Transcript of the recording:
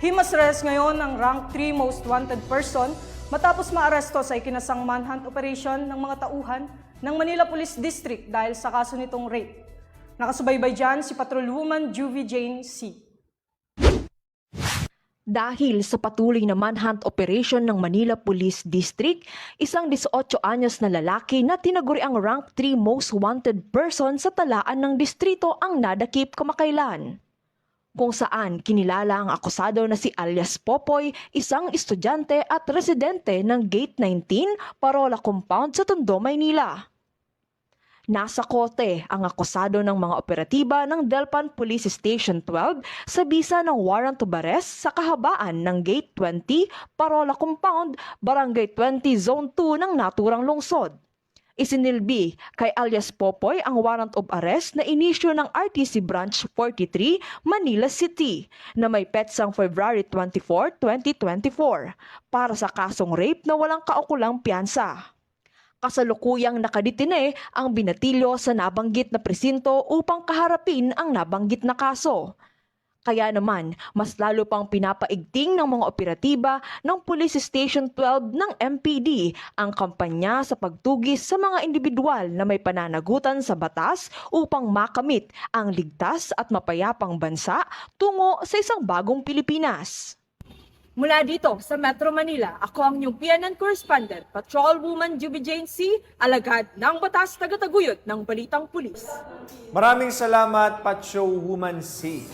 Himas-arrest ngayon ang rank 3 most wanted person matapos maaresto sa ikinasang manhunt operation ng mga tauhan ng Manila Police District dahil sa kaso nitong rape. Nakasubaybay dyan si Patrolwoman Juvie Jane C. Dahil sa patuloy na manhunt operation ng Manila Police District, isang 18 anyos na lalaki na tinaguri ang rank 3 most wanted person sa talaan ng distrito ang nadakip kamakailan. Kung saan kinilala ang akusado na si alias Popoy, isang estudyante at residente ng Gate 19, Parola Compound sa Tondo, Maynila. Nasa kote ang akusado ng mga operatiba ng Delpan Police Station 12 sa bisa ng warrant of arrest sa kahabaan ng Gate 20, Parola Compound, Barangay 20, Zone 2 ng naturang lungsod. Isinilbi kay alias Popoy ang warrant of arrest na inisyu ng RTC Branch 43, Manila City na may petsang February 24, 2024 para sa kasong rape na walang kaukulang piyansa. Kasalukuyang nakadetine ang binatilyo sa nabanggit na presinto upang kaharapin ang nabanggit na kaso. Kaya naman, mas lalo pang pinapaigting ng mga operatiba ng Police Station 12 ng MPD ang kampanya sa pagtugis sa mga individual na may pananagutan sa batas upang makamit ang ligtas at mapayapang bansa tungo sa isang bagong Pilipinas. Mula dito sa Metro Manila, ako ang inyong PNN correspondent, Patrolwoman Juvie Jane C., alagad ng batas tagataguyod ng Balitang Pulis. Maraming salamat, Patrolwoman C.